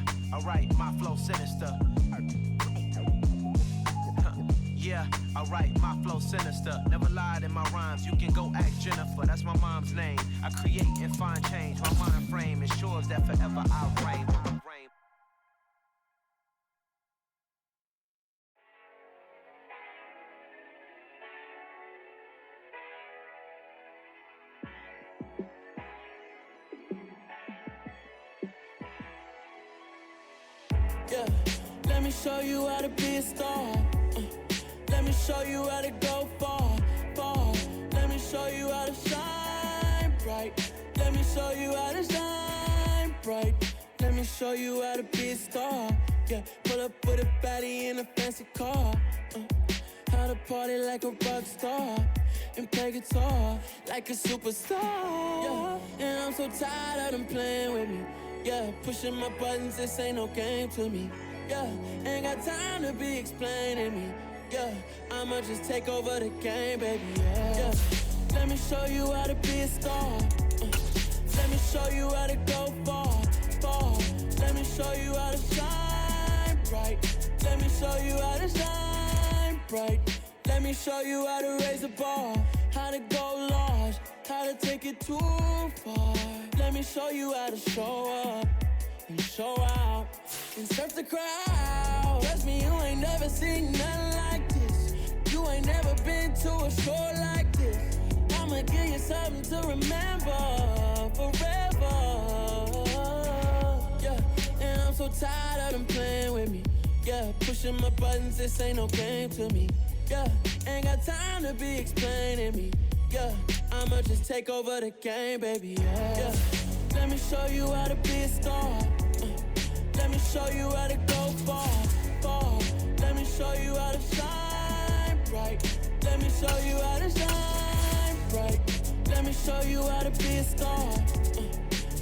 Yeah, alright, my flow sinister. Yeah, alright, my flow sinister. Never lied in my rhymes, you can go ask Jennifer. That's my mom's name. I create and find change. My mind frame ensures that forever I reign. Yeah, let me show you how to be a star. Let me show you how to go far, far. Let me show you how to shine bright. Let me show you how to shine bright. Let me show you how to be a star. Yeah, pull up with a baddie in a fancy car. How to party like a rock star and play guitar like a superstar. Yeah, and I'm so tired of them playing with me. Yeah, pushing my buttons, this ain't no game to me. Yeah, ain't got time to be explaining me. Yeah, I'ma just take over the game, baby. Yeah, let me show you how to be a star. Let me show you how to go far, far. Let me show you how to shine bright. Let me show you how to shine bright. Let me show you how to raise the bar, how to go large, how to take it too far. Let me show you how to show up and show out and surf the crowd. Trust me, you ain't never seen nothing like this. You ain't never been to a show like this. I'ma give you something to remember forever. Yeah, and I'm so tired of them playing with me. Yeah, pushing my buttons, this ain't no game to me. Yeah, ain't got time to be explaining me. Yeah, I'ma just take over the game, baby. Yeah, let me show you how to be a star. Let me show you how to go far, far. Let me show you how to shine bright. Let me show you how to shine bright. Let me show you how to be a star.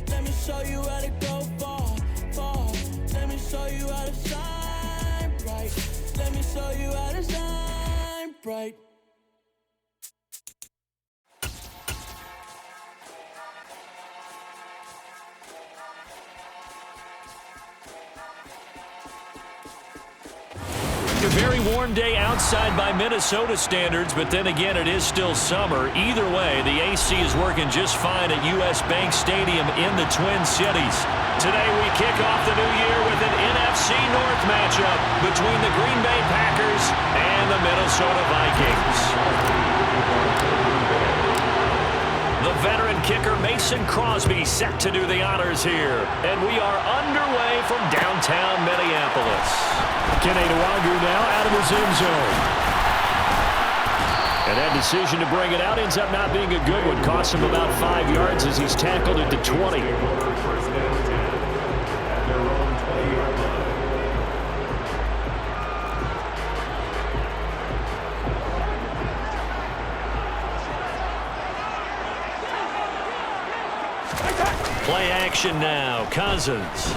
Let me show you how to go far, far. Let me show you how to shine bright. Let me show you how to shine bright. A very warm day outside by Minnesota standards, but then again, it is still summer. Either way, the AC is working just fine at U.S. Bank Stadium in the Twin Cities. Today, we kick off the new year with an NFC North matchup between the Green Bay Packers and the Minnesota Vikings. The veteran kicker Mason Crosby set to do the honors here. And we are underway from downtown Minneapolis. Kenny Nwangu now out of his end zone. And that decision to bring it out ends up not being a good one. Costs him about 5 yards as he's tackled at the 20. Play action now. Cousins.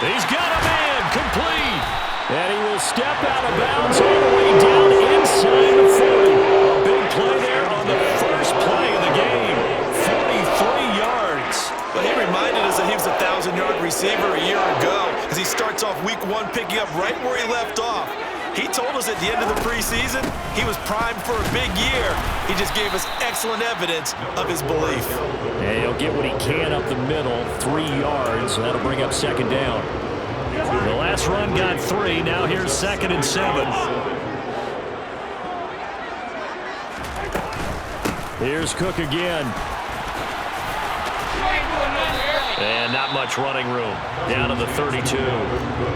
He's got a man complete. And he will step out of bounds all the way down inside the 40. A big play there on the first play of the game. 43 yards. But he reminded us that he was a 1,000-yard receiver a year ago as he starts off week one picking up right where he left off. He told us at the end of the preseason he was primed for a big year. He just gave us excellent evidence of his belief. And he'll get what he can up the middle, 3 yards. That'll bring up second down. The last run got 3. Now here's 2nd and 7. Here's Cook again. And not much running room. Down to the 32.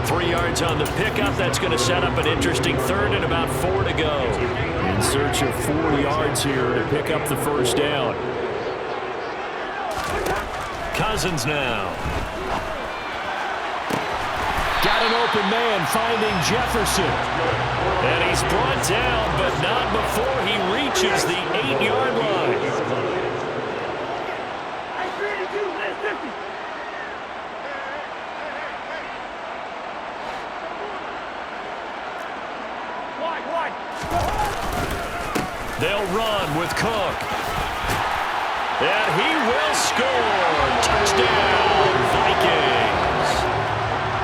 3 yards on the pickup. That's going to set up an interesting third and about 4 to go. In search of 4 yards here to pick up the first down. Cousins now. Got an open man finding Jefferson. And he's brought down, but not before he reaches the 8-yard line. They'll run with Cook. And he will score. Touchdown. touchdown, Vikings.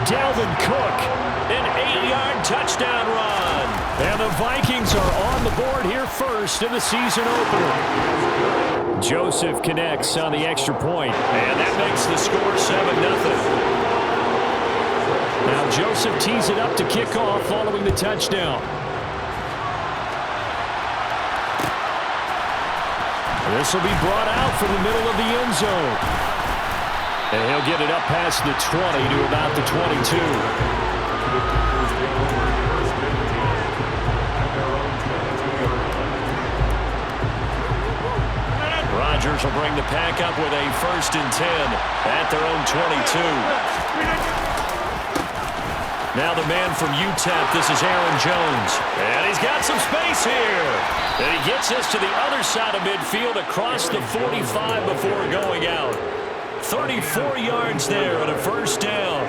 Dalvin Cook, an 8-yard touchdown run. And the Vikings are on the board here first in the season opener. Joseph connects on the extra point, and that makes the score 7-0. Now Joseph tees it up to kick off following the touchdown. This will be brought out from the middle of the end zone. And he'll get it up past the 20 to about the 22. Rodgers will bring the pack up with a 1st and 10 at their own 22. Now the man from UTEP, this is Aaron Jones. And he's got some space here. And he gets this to the other side of midfield across the 45 before going out. 34 yards there on a 1st down.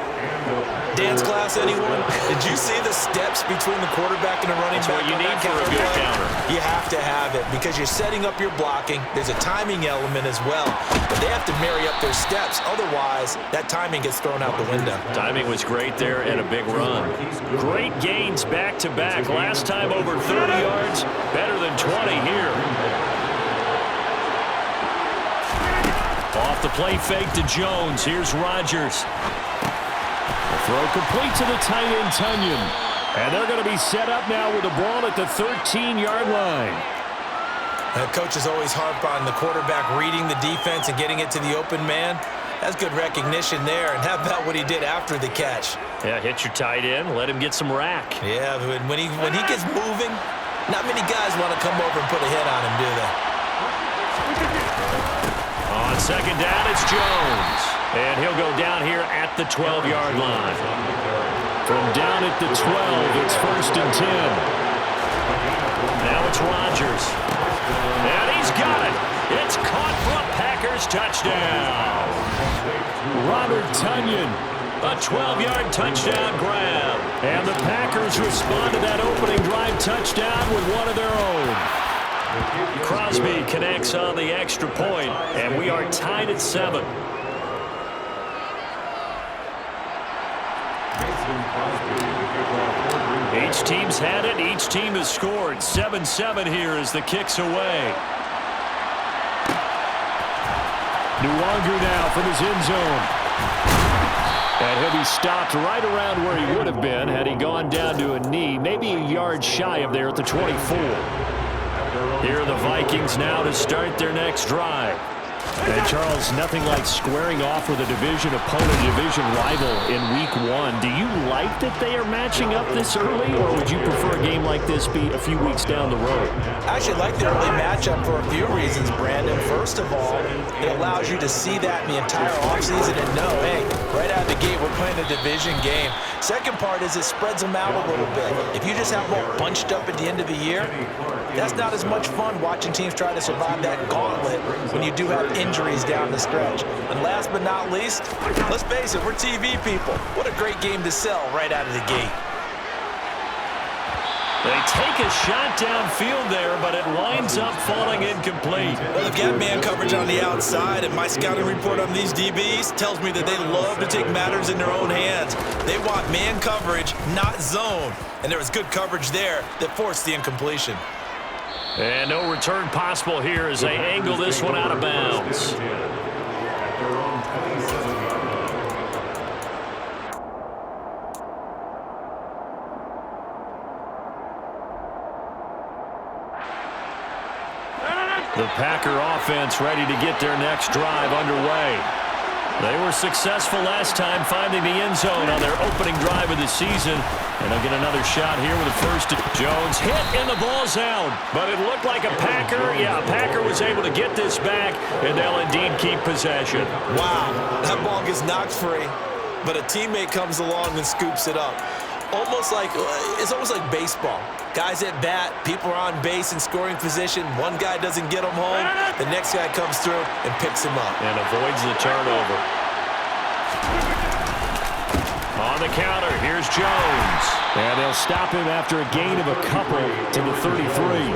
Dance class, anyone? Did you see the steps between the quarterback and the running back? That's what you need for a good counter. You have to have it because you're setting up your blocking. There's a timing element as well. But they have to marry up their steps. Otherwise, that timing gets thrown out the window. Timing was great there and a big run. Great gains back-to-back. Last time over 30 yards, better than 20 here. Off the play fake to Jones. Here's Rodgers. Throw complete to the tight end, Tunyon. And they're going to be set up now with the ball at the 13-yard line. Coach is always harp on the quarterback reading the defense and getting it to the open man. That's good recognition there. And how about what he did after the catch? Yeah, hit your tight end, let him get some rack. Yeah, when he gets moving, not many guys want to come over and put a hit on him, do they? On 2nd down, it's Jones. And he'll go down here at the 12-yard line. From down at the 12, it's 1st and 10. Now it's Rodgers. And he's got it. It's caught for a Packers touchdown. Robert Tunyon, a 12-yard touchdown grab. And the Packers respond to that opening drive touchdown with one of their own. Crosby connects on the extra point, and we are tied at 7. Each team's had it. Each team has scored. 7-7 here as the kick's away. Nwangu now from his end zone. And he'll be stopped right around where he would have been had he gone down to a knee, maybe a yard shy of there at the 24. Here are the Vikings now to start their next drive. And Charles, nothing like squaring off with a division opponent, division rival in week 1. Do you like that they are matching up this early, or would you prefer a game like this be a few weeks down the road? I actually like the early matchup for a few reasons, Brandon. First of all, it allows you to see that in the entire offseason and know, hey, right out of the gate, we're playing a division game. Second part is it spreads them out a little bit. If you just have them all bunched up at the end of the year, that's not as much fun watching teams try to survive that gauntlet when you do have injuries down the stretch. And last but not least, let's face it, we're TV people. What a great game to sell right out of the gate. They take a shot downfield there, but it winds up falling incomplete. Well, they've got man coverage on the outside, and my scouting report on these DBs tells me that they love to take matters in their own hands. They want man coverage, not zone. And there was good coverage there that forced the incompletion. And no return possible here as they angle this one out of bounds. The Packer offense ready to get their next drive underway. They were successful last time finding the end zone on their opening drive of the season. And they'll get another shot here with a 1st. Jones hit and the ball's out. But it looked like a Packer. Yeah, a Packer was able to get this back, and they'll indeed keep possession. Wow, that ball gets knocked free, but a teammate comes along and scoops it up. It's almost like baseball. Guys at bat, people are on base in scoring position. One guy doesn't get him home. The next guy comes through and picks him up. And avoids the turnover. On the counter, here's Jones. And they'll stop him after a gain of a couple to the 33.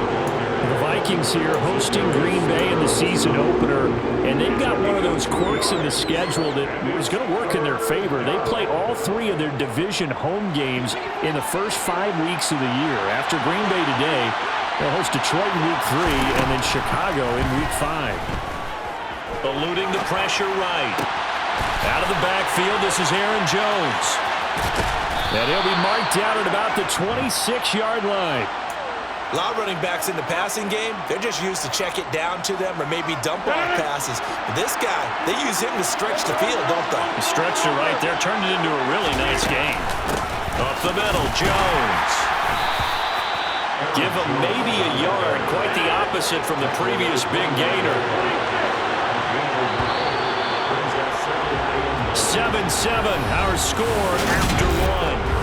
The Vikings here hosting Green Bay in the season opener, and they've got one of those quirks in the schedule that was going to work in their favor. They play all 3 of their division home games in the first 5 weeks of the year. After Green Bay today, they'll host Detroit in Week 3 and then Chicago in Week 5. Eluding the pressure right. Out of the backfield, this is Aaron Jones. And he'll be marked down at about the 26-yard line. A lot of running backs in the passing game, they're just used to check it down to them or maybe dump off passes. But this guy, they use him to stretch the field, don't they? He stretched it right there, turned it into a really nice game. Up the middle, Jones. Give him maybe a yard, quite the opposite from the previous big gainer. 7-7, our score after 1.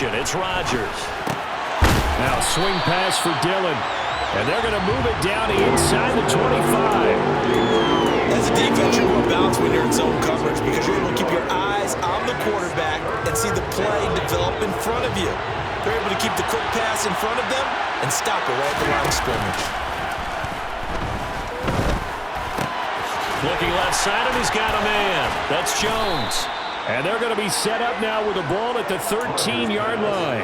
It's Rodgers. Now swing pass for Dillon. And they're going to move it down inside the 25. As a defense, you're more balanced when you're in zone coverage because you're able to keep your eyes on the quarterback and see the play develop in front of you. They're able to keep the quick pass in front of them and stop it right at the line of scrimmage. Looking left side, and he's got a man. That's Jones. And they're going to be set up now with the ball at the 13-yard line.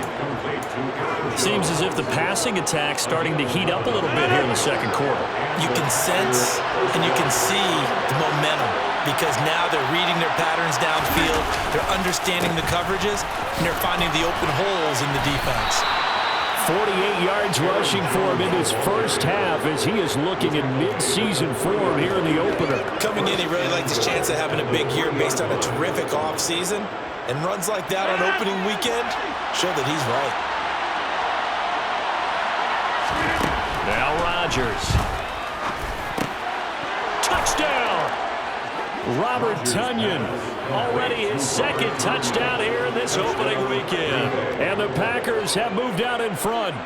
Seems as if the passing attack's starting to heat up a little bit here in the second quarter. You can sense and you can see the momentum because now they're reading their patterns downfield, they're understanding the coverages, and they're finding the open holes in the defense. 48 yards rushing for him in his first half as he is looking in mid-season form here in the opener. Coming in, he really liked his chance of having a big year based on a terrific offseason. And runs like that on opening weekend show that he's right. Now Rodgers. Touchdown! Robert Tonyan, already his second touchdown here in this opening weekend. And the Packers have moved out in front.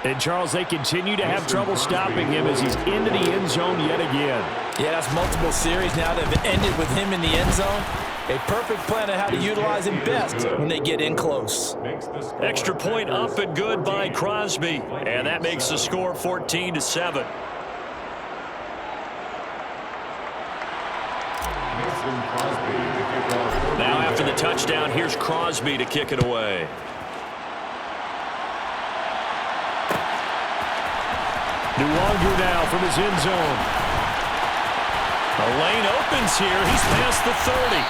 And, Charles, they continue to have trouble stopping him as he's into the end zone yet again. Yeah, that's multiple series now that have ended with him in the end zone. A perfect plan on how to utilize him best when they get in close. Extra point up and good by Crosby. And that makes the score 14-7. Now after the touchdown, here's Crosby to kick it away. Luongo now from his end zone. The lane opens here. He's past the 30.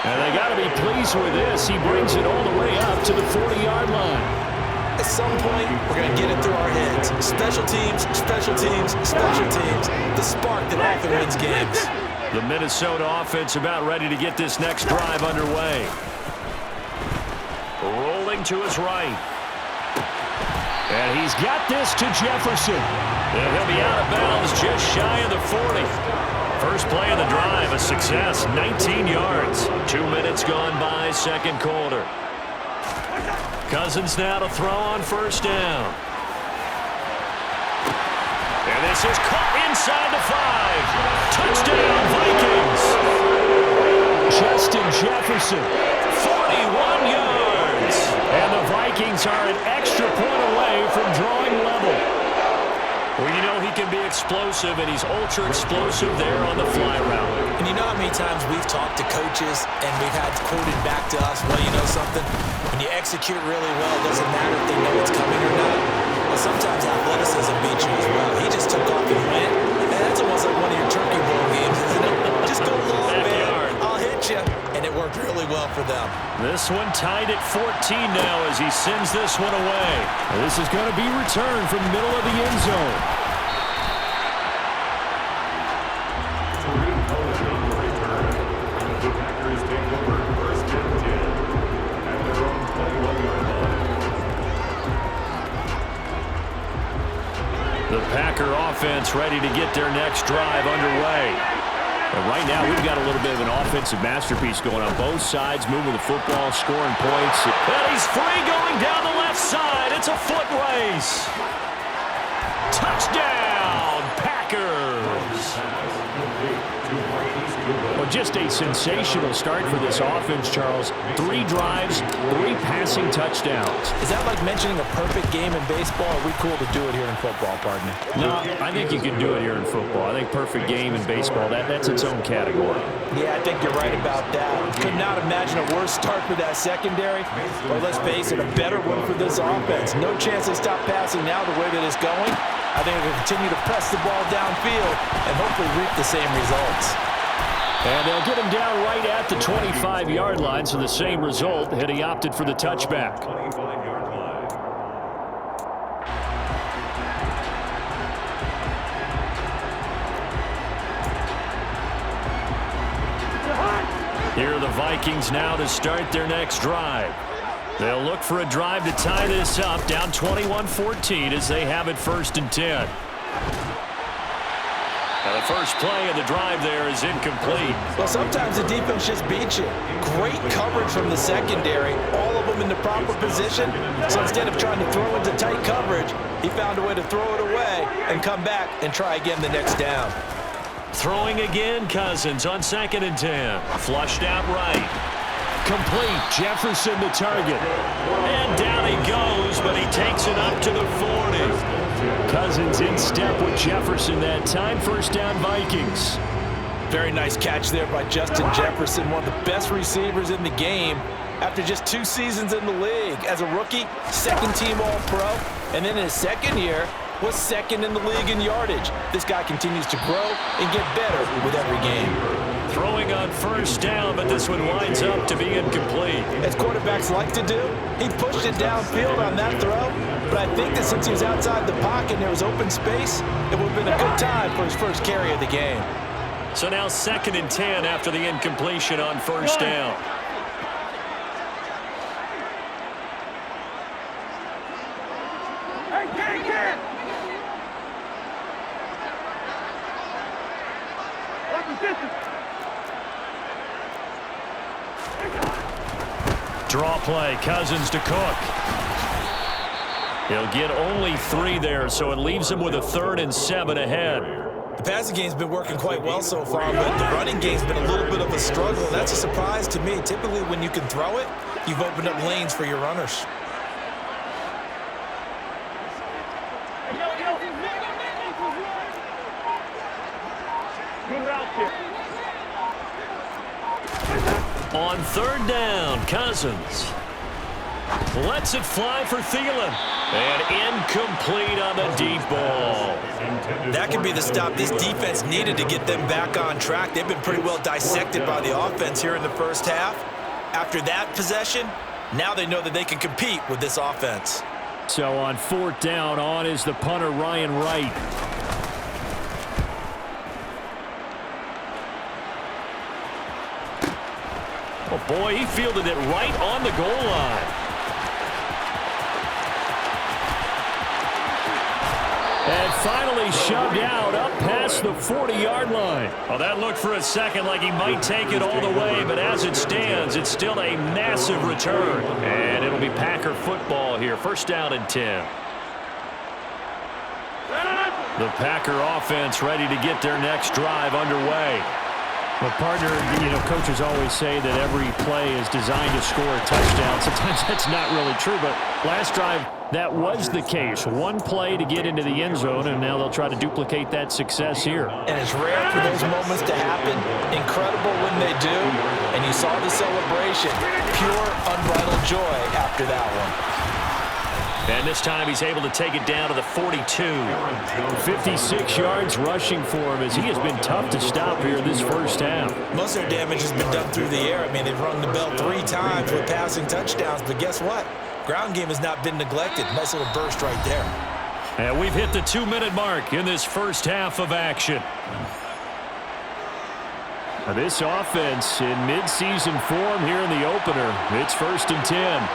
And they got to be pleased with this. He brings it all the way up to the 40-yard line. At some point, we're going to get it through our heads. Special teams, special teams, special teams. The spark that often wins games. The Minnesota offense about ready to get this next drive underway. Rolling to his right. And he's got this to Jefferson. And he'll be out of bounds just shy of the 40. First play of the drive, a success, 19 yards. 2 minutes gone by, second quarter. Cousins now to throw on first down. And this is caught inside the 5. Touchdown, Vikings. Justin Jefferson, 41 yards. And the Vikings are an extra point away from drawing level. Well, you know he can be explosive, and he's ultra-explosive there on the fly route. And you know how many times we've talked to coaches, and we've had quoted back to us, well, you know something? When you execute really well, it doesn't matter if they know it's coming or not. Well, sometimes athleticism beats you as well. He just took off and went. And that's almost like one of your turkey bowl games, isn't it? Just go long, man. I'll hit you. And it worked really well for them. This one tied at 14 now as he sends this one away. This is going to be returned from the middle of the end zone. The Packer offense ready to get their next drive underway. But right now, we've got a little bit of an offensive masterpiece going on both sides, moving the football, scoring points. And he's free going down the left side. It's a foot race. Touchdown, Well, just a sensational start for this offense, Charles. 3 drives, 3 passing touchdowns. Is that like mentioning a perfect game in baseball? Or are we cool to do it here in football, partner? No, I think you can do it here in football. I think perfect game in baseball, that's its own category. Yeah, I think you're right about that. Could not imagine a worse start for that secondary. Or let's face it, a better one for this offense. No chance they stop passing now the way that it's going. I think they'll continue to press the ball downfield and hopefully reap the same results. And they'll get him down right at the 25-yard line, so the same result, and he opted for the touchback. Here are the Vikings now to start their next drive. They'll look for a drive to tie this up, down 21-14 as they have it 1st and 10. Now the first play of the drive there is incomplete. Well, sometimes the defense just beats you. Great coverage from the secondary, all of them in the proper position. So instead of trying to throw into tight coverage, he found a way to throw it away and come back and try again the next down. Throwing again, Cousins on 2nd and 10. Flushed out right. Complete. Jefferson the target. And down he goes, but he takes it up to the 40. Cousins in step with Jefferson that time. 1st down, Vikings. Very nice catch there by Justin Jefferson, one of the best receivers in the game. After just 2 seasons in the league. As a rookie, 2nd-team All-Pro, and then in his 2nd year, was 2nd in the league in yardage. This guy continues to grow and get better with every game. Throwing on 1st down, but this one winds up to be incomplete. As quarterbacks like to do, he pushed it downfield on that throw, but I think that since he was outside the pocket and there was open space, it would have been a good time for his first carry of the game. So now 2nd and 10 after the incompletion on 1st down. Draw play, Cousins to Cook. He'll get only 3 there, so it leaves him with a 3rd and 7 ahead. The passing game's been working quite well so far, but the running game's been a little bit of a struggle. That's a surprise to me. Typically, when you can throw it, you've opened up lanes for your runners. On 3rd down, Cousins lets it fly for Thielen. And incomplete on the deep ball. That could be the stop this defense needed to get them back on track. They've been pretty well dissected by the offense here in the 1st half. After that possession, now they know that they can compete with this offense. So on 4th down, on is the punter, Ryan Wright. Oh, boy, he fielded it right on the goal line. And finally shoved out up past the 40-yard line. Well, that looked for a second like he might take it all the way, but as it stands, it's still a massive return. And it'll be Packer football here. 1st down and 10. The Packer offense ready to get their next drive underway. Well, partner, coaches always say that every play is designed to score a touchdown. Sometimes that's not really true, but last drive, that was the case. One play to get into the end zone, and now they'll try to duplicate that success here. And it's rare for those moments to happen. Incredible when they do. And you saw the celebration. Pure, unbridled joy after that one. And this time he's able to take it down to the 42. 56 yards rushing for him as he has been tough to stop here this 1st half. Most of their damage has been done through the air. I mean, they've rung the bell 3 times with passing touchdowns, but guess what? Ground game has not been neglected. Nice little burst right there. And we've hit the 2-minute mark in this 1st half of action. Now this offense in midseason form here in the opener. It's 1st and 10.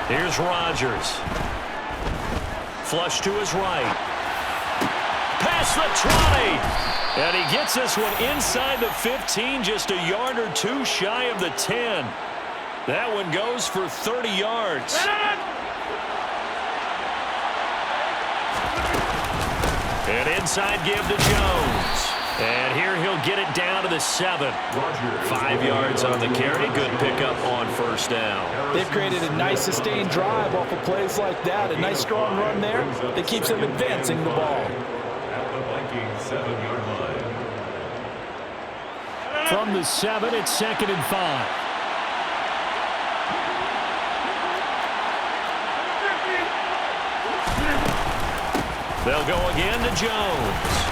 Here's Rodgers. Flush to his right. Past the 20. And he gets this one inside the 15, just a yard or 2 shy of the 10. That one goes for 30 yards. And inside give to Jones. And here he'll get it down to the 7. 5 yards on the carry. Good pickup on first down. They've created a nice sustained drive off of plays like that. A nice strong run there that keeps them advancing the ball. At the Vikings 7-yard line. From the 7, it's 2nd and 5. They'll go again to Jones.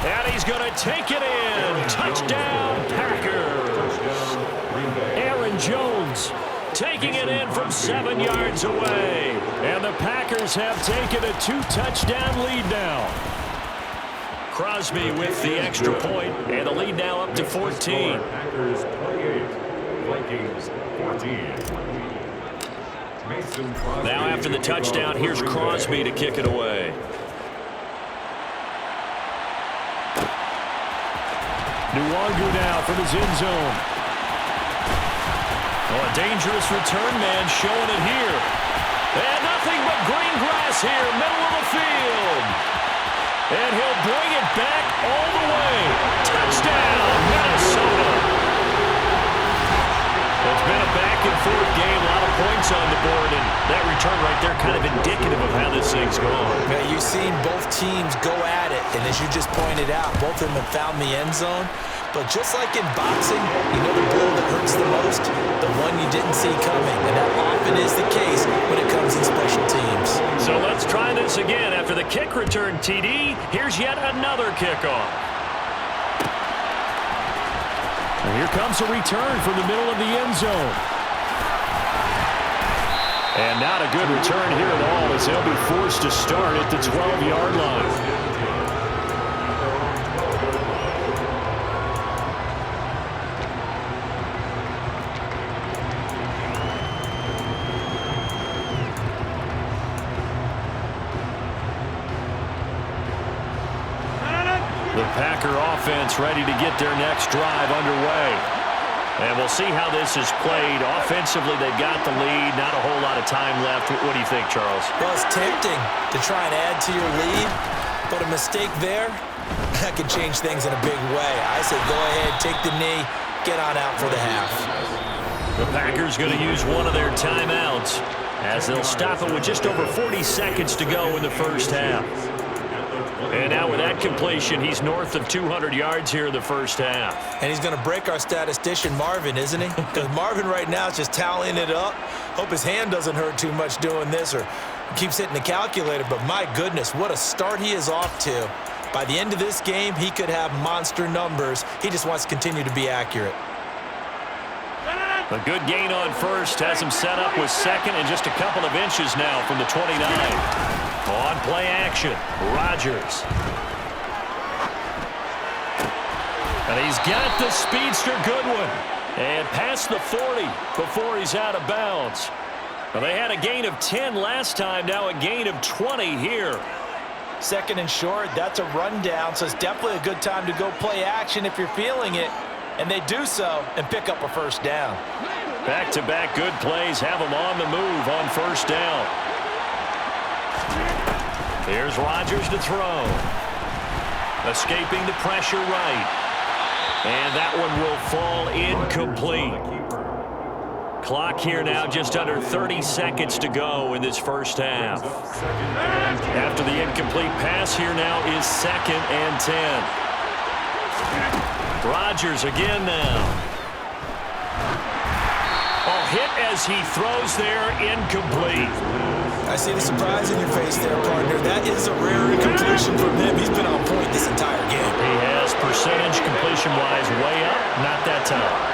And he's going to take it in. Touchdown, Packers. Aaron Jones taking it in from 7 yards away. And the Packers have taken a 2-touchdown lead now. Crosby with the extra point, and the lead now up to 14. Packers 28, Vikings 14. Now after the touchdown, here's Crosby to kick it away. Nuwangu now from his end zone. Oh, a dangerous return man showing it here. And nothing but green grass here, middle of the field. And he'll bring it back all the way. Touchdown, Minnesota. It's been a back-and-forth game, a lot of points on the board, and that return right there kind of indicative of how this thing's going. Yeah, you've seen both teams go at it, and as you just pointed out, both of them have found the end zone. But just like in boxing, you know the blow that hurts the most? The one you didn't see coming, and that often is the case when it comes in special teams. So let's try this again. After the kick return, TD, here's yet another kickoff. And here comes a return from the middle of the end zone. And not a good return here at all, as they'll be forced to start at the 12-yard line. The Packer offense ready to get their next drive underway. And we'll see how this is played. Offensively, they've got the lead. Not a whole lot of time left. What do you think, Charles? Well, it's tempting to try and add to your lead, but a mistake there, that could change things in a big way. I say go ahead, take the knee, get on out for the half. The Packers going to use one of their timeouts as they'll stop it with just over 40 seconds to go in the first half. And now with that completion, he's north of 200 yards here in the first half. And he's going to break our statistician Marvin, isn't he? Because Marvin right now is just tallying it up. Hope his hand doesn't hurt too much doing this or keeps hitting the calculator. But my goodness, what a start he is off to. By the end of this game, he could have monster numbers. He just wants to continue to be accurate. A good gain on first has him set up with second and just a couple of inches now from the 29. On play action, Rodgers. And he's got the speedster Goodwin. And past the 40 before he's out of bounds. Well, they had a gain of 10 last time, now a gain of 20 here. Second and short, that's a rundown, so it's definitely a good time to go play action if you're feeling it. And they do so and pick up a first down. Back-to-back good plays have them on the move on first down. Here's Rodgers to throw. Escaping the pressure right. And that one will fall incomplete. Clock here now just under 30 seconds to go in this first half. After the incomplete pass here now is 2nd and 10. Rodgers again now. Oh, hit as he throws there, incomplete. I see the surprise in your face there, partner. That is a rare incompletion from him. He's been on point this entire game. He has percentage completion-wise way up, not that time.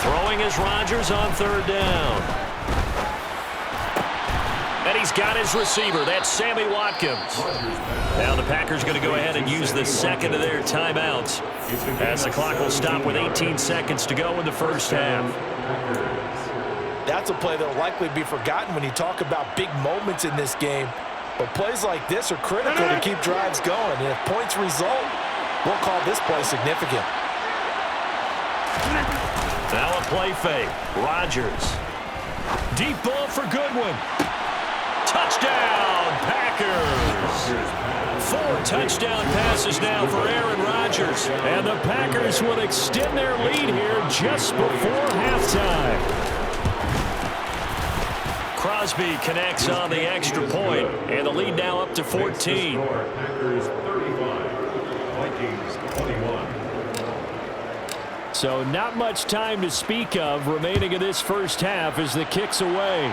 Throwing is Rodgers on 3rd down. And he's got his receiver. That's Sammy Watkins. Now the Packers going to go ahead and use the second of their timeouts as the clock will stop with 18 seconds to go in the first half. That's a play that will likely be forgotten when you talk about big moments in this game. But plays like this are critical to keep drives going. And if points result, we'll call this play significant. Now a play fake. Rodgers. Deep ball for Goodwin. Touchdown, Packers. Touchdown passes now for Aaron Rodgers. And the Packers will extend their lead here just before halftime. Crosby connects on the extra point, and the lead now up to 14. Packers 35, Vikings 21. So not much time to speak of remaining in this first half as the kick's away.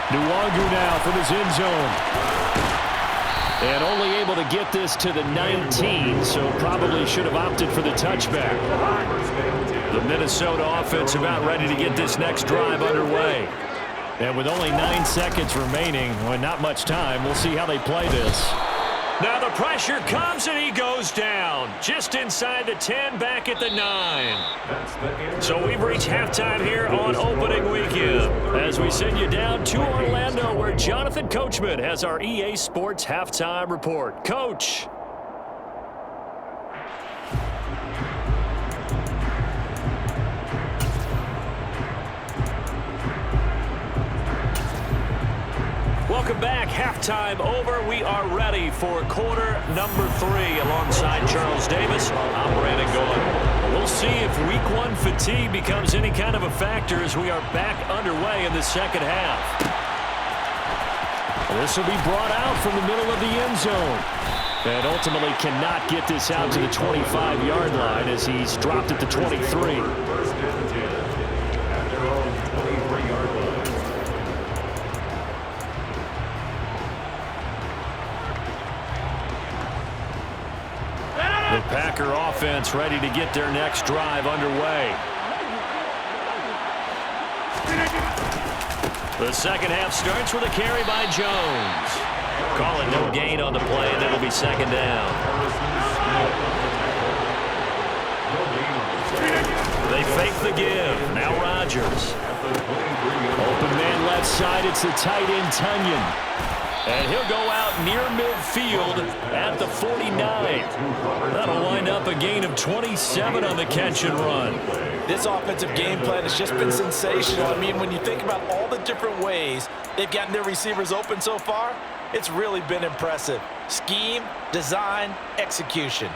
Nwangu now from his end zone. And only able to get this to the 19, so probably should have opted for the touchback. The Minnesota offense about ready to get this next drive underway. And with only 9 seconds remaining, well, not much time, we'll see how they play this. Now the pressure comes and he goes down. Just inside the 10, back at the 9. So we've reached halftime here on opening weekend. As we send you down to Orlando where Jonathan Coachman has our EA Sports halftime report. Coach. Welcome back. Halftime over. We are ready for quarter number 3 alongside Charles Davis. I'm Brandon Gold. We'll see if week 1 fatigue becomes any kind of a factor as we are back underway in the second half. This will be brought out from the middle of the end zone. And ultimately cannot get this out to the 25-yard line as he's dropped at the 23. First and 10 at their own 23-yard line. The Packer offense ready to get their next drive underway. The second half starts with a carry by Jones. Call it no gain on the play, and it'll be second down. They fake the give. Now Rodgers. Open man left side. It's the tight end Tunyon. And he'll go out near midfield at the 49. That'll wind up a gain of 27 on the catch and run. This offensive game plan has just been sensational. I mean, when you think about all the different ways they've gotten their receivers open so far, it's really been impressive. Scheme, design, execution.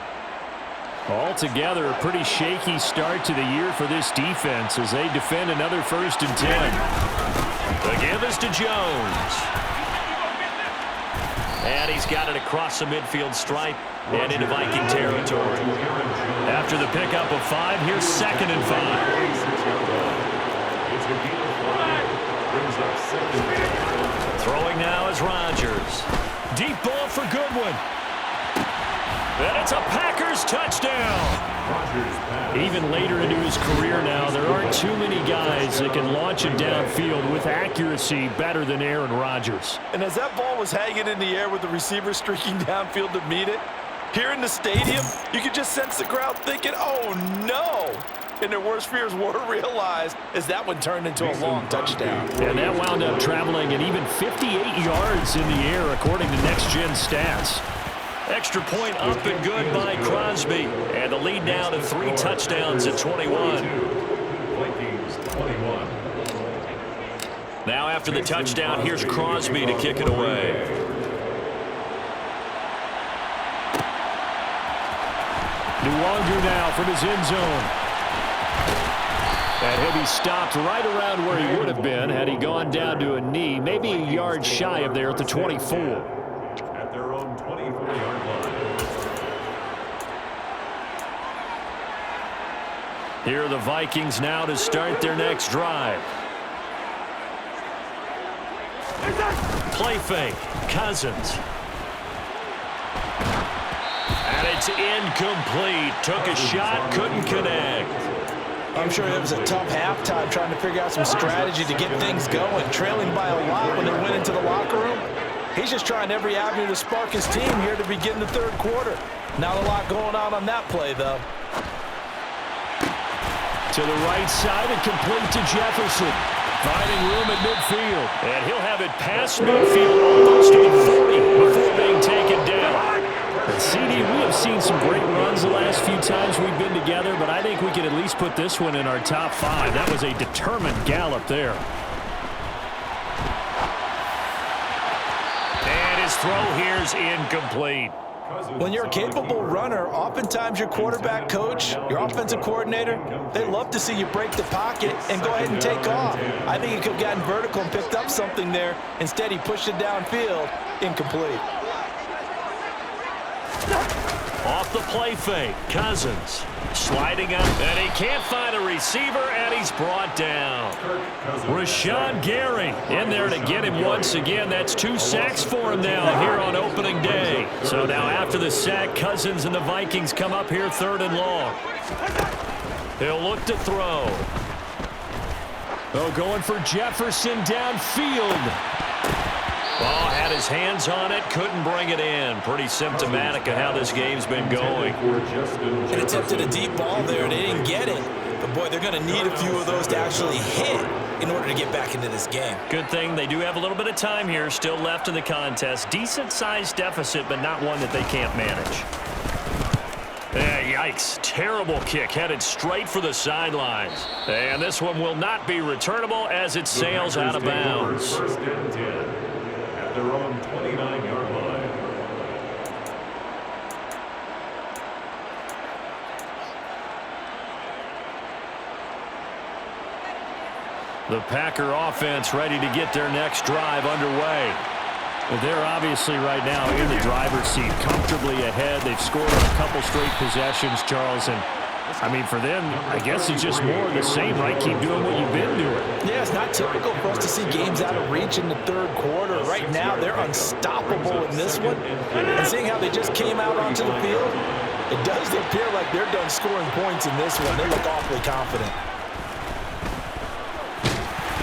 Altogether, a pretty shaky start to the year for this defense as they defend another 1st and 10. The give is to Jones. And he's got it across the midfield stripe and into Viking territory. After the pickup of 5, here's 2nd and 5. Throwing now is Rodgers. Deep ball for Goodwin. And it's a Packers touchdown. Even later into his career now, there aren't too many guys that can launch it downfield with accuracy better than Aaron Rodgers. And as that ball was hanging in the air with the receiver streaking downfield to meet it, here in the stadium, you could just sense the crowd thinking, oh no! And their worst fears were realized as that one turned into a long touchdown. And that wound up traveling at even 58 yards in the air according to Next Gen stats. Extra point up and good by Crosby. And the lead now to 3 touchdowns at 21. Vikings 21. Now after the touchdown, here's Crosby to kick it away. Nwangu now from his end zone. And he'll be stopped right around where he would have been had he gone down to a knee, maybe a yard shy of there at the 24. At their own 24-yard line. Here are the Vikings now to start their next drive. Play fake. Cousins. And it's incomplete. Took a shot, couldn't connect. I'm sure it was a tough halftime trying to figure out some strategy to get things going. Trailing by a lot when they went into the locker room. He's just trying every avenue to spark his team here to begin the 3rd quarter. Not a lot going on that play, though. To the right side and complete to Jefferson. Finding room at midfield. And he'll have it past midfield almost to the 40 before being taken down. And CD, we have seen some great runs the last few times we've been together, but I think we can at least put this one in our top 5. That was a determined gallop there. And his throw here's incomplete. When you're a capable runner, oftentimes your quarterback coach, your offensive coordinator, they love to see you break the pocket and go ahead and take off. I think he could have gotten vertical and picked up something there. Instead, he pushed it downfield, incomplete. Off the play fake, Cousins sliding up, and he can't find a receiver, and he's brought down. Rashawn Gary in there to get him once again. That's 2 sacks for him now here on opening day. So now after the sack, Cousins and the Vikings come up here 3rd and long. He'll look to throw. Oh, going for Jefferson downfield. Ball had his hands on it, couldn't bring it in. Pretty symptomatic of how this game's been going. It attempted a deep ball there, and they didn't get it. But, boy, they're going to need a few of those to actually hit in order to get back into this game. Good thing they do have a little bit of time here still left in the contest. Decent-sized deficit, but not one that they can't manage. Yikes. Terrible kick headed straight for the sidelines. And this one will not be returnable as it sails out of bounds. 1st and 10 at their own 29-yard line. The Packer offense ready to get their next drive underway. Well, they're obviously right now in the driver's seat, comfortably ahead. They've scored on a couple straight possessions, Charles. And, I mean, for them, I guess it's just more of the same, right? Keep doing what you've been doing. Yeah, it's not typical for us to see games out of reach in the 3rd quarter. Right now, they're unstoppable in this one. And seeing how they just came out onto the field, it does appear like they're done scoring points in this one. They look awfully confident.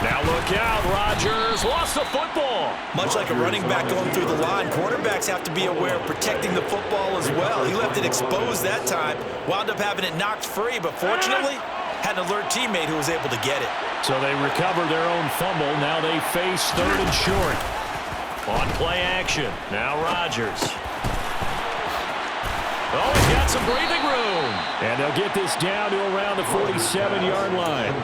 Now look out, Rodgers lost the football. Much like a running back going through the line, quarterbacks have to be aware of protecting the football as well. He left it exposed that time, wound up having it knocked free, but fortunately, had an alert teammate who was able to get it. So they recover their own fumble. Now they face 3rd and short. On play action, now Rodgers. Oh, he's got some breathing room. And they'll get this down to around the 47-yard line.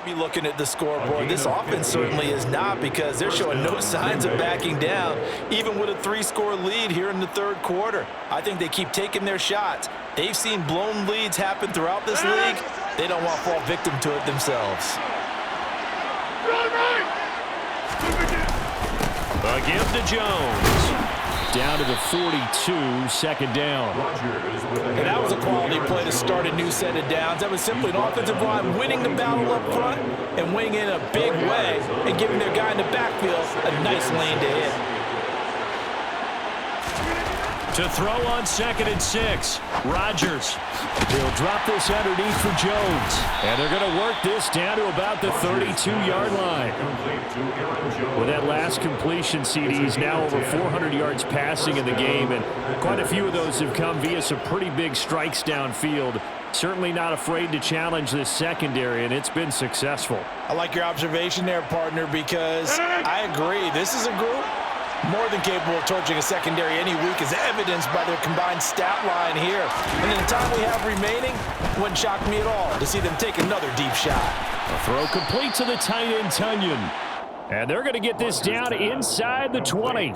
Be looking at the scoreboard. This offense certainly is not, because they're showing no signs of backing down, even with a 3-score lead here in the 3rd quarter. I think they keep taking their shots. They've seen blown leads happen throughout this league. They don't want to fall victim to it themselves. A give to Jones. Down to the 42, 2nd down. And that was a quality play to start a new set of downs. That was simply an offensive line winning the battle up front and winning in a big way and giving their guy in the backfield a nice lane to hit. To throw on 2nd and 6, Rodgers. He'll drop this underneath for Jones. And they're going to work this down to about the 32-yard line. With that last completion, CD's now over 400 yards passing in the game, and quite a few of those have come via some pretty big strikes downfield. Certainly not afraid to challenge this secondary, and it's been successful. I like your observation there, partner, because I agree. This is a group more than capable of torching a secondary any week, as evidenced by their combined stat line here. And in the time we have remaining, wouldn't shock me at all to see them take another deep shot. A throw complete to the tight end, Tunyon. And they're going to get this down inside the 20.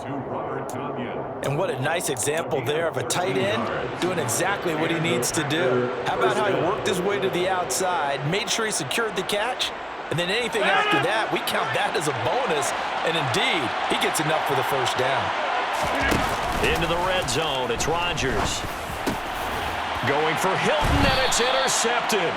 And what a nice example there of a tight end doing exactly what he needs to do. How about how he worked his way to the outside, made sure he secured the catch, and then anything after that, we count that as a bonus. And indeed, he gets enough for the 1st down. Into the red zone, it's Rodgers. Going for Hilton, and it's intercepted.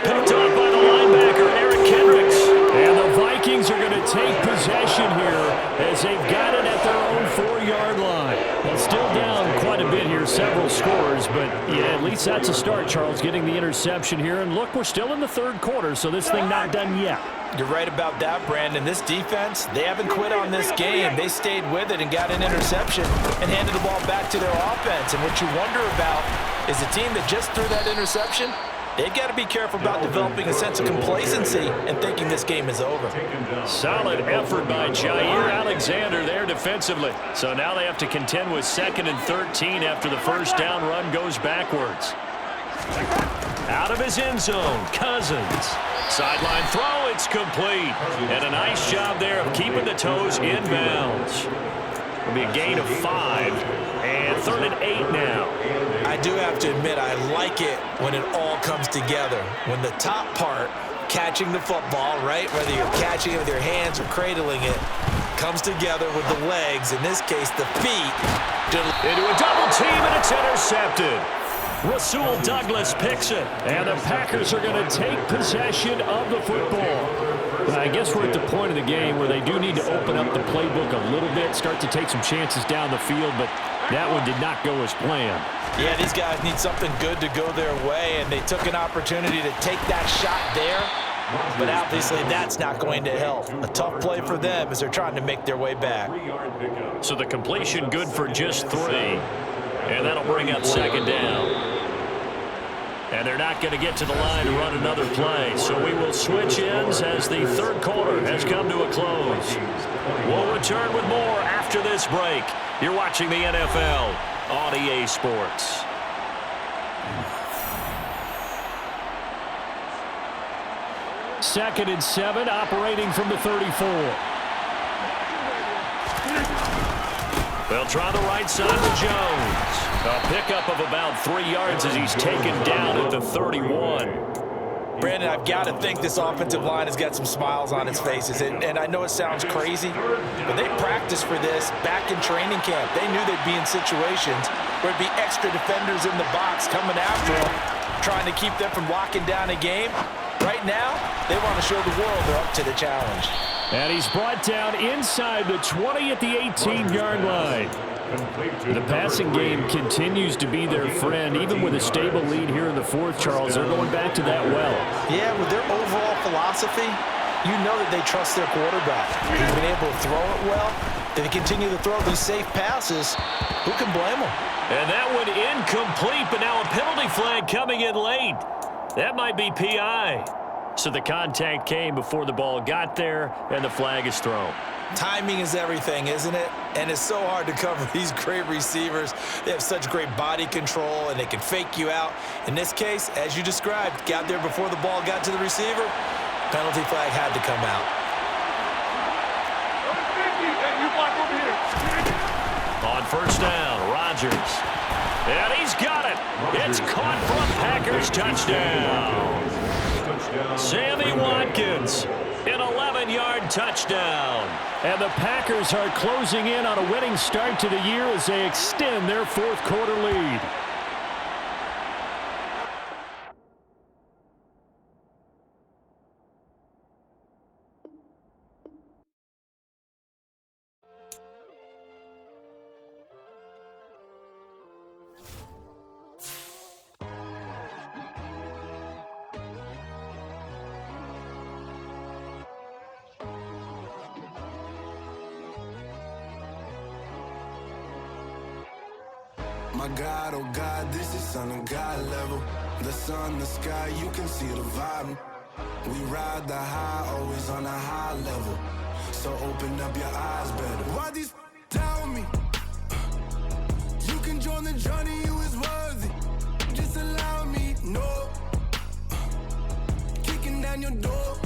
Picked up by the linebacker, Eric Kendricks. And the Vikings are going to take possession here as they've got it at their own 4-yard line. Well, still down quite a bit here There's several scores, but yeah, at least that's a start, Charles, getting the interception here. And look, we're still in the third quarter, so this thing not done yet. You're right about that, Brandon. This defense, they haven't quit on this game. They stayed with it and got an interception and handed the ball back to their offense. And what you wonder about is a team that just threw that interception, they've got to be careful about developing a sense of complacency and thinking this game is over. Solid effort by Jair Alexander there defensively. So now they have to contend with 2nd and 13 after the first down run goes backwards. Out of his end zone, Cousins. Sideline throw, it's complete. And a nice job there of keeping the toes in bounds. It'll be a gain of 5. And 3rd and 8 now. I do have to admit, I like it when it all comes together. When the top part, catching the football, right, whether you're catching it with your hands or cradling it, comes together with the legs, in this case the feet. Into a double team, and it's intercepted. Rasul Douglas picks it, and the Packers are going to take possession of the football. I guess we're at the point of the game where they do need to open up the playbook a little bit, start to take some chances down the field, but that one did not go as planned. Yeah, these guys need something good to go their way, and they took an opportunity to take that shot there, but obviously that's not going to help. A tough play for them as they're trying to make their way back. So the completion good for just 3, and that'll bring up 2nd down. And they're not going to get to the line to run another play. So we will switch ends as the third quarter has come to a close. We'll return with more after this break. You're watching the NFL on EA Sports. Second and 7, operating from the 34. They'll try the right side with Jones. A pickup of about 3 yards as he's taken down at the 31. Brandon, I've got to think this offensive line has got some smiles on its faces. And I know it sounds crazy, but they practiced for this back in training camp. They knew they'd be in situations where it'd be extra defenders in the box coming after them, trying to keep them from locking down a game. Right now, they want to show the world they're up to the challenge. And he's brought down inside the 20 at the 18-yard line. The passing game continues to be their friend. Even with a stable lead here in the fourth, Charles, they're going back to that well. Yeah, with their overall philosophy, you know that they trust their quarterback. He's been able to throw it well. They continue to throw these safe passes. Who can blame them? And that one incomplete, but now a penalty flag coming in late. That might be PI. So the contact came before the ball got there, and the flag is thrown. Timing is everything, isn't it? And it's so hard to cover these great receivers. They have such great body control, and they can fake you out. In this case, as you described, got there before the ball got to the receiver. Penalty flag had to come out. On first down, Rodgers. And he's got it. It's caught for a Packers touchdown. Sammy Watkins, an 11-yard touchdown. And the Packers are closing in on a winning start to the year as they extend their fourth quarter lead. My God, oh God, this is on a God level. The sun, the sky, you can see the vibe. We ride the high, always on a high level. So open up your eyes better. Why these tell me? You can join the journey, you is worthy. Just allow me, no. Kicking down your door.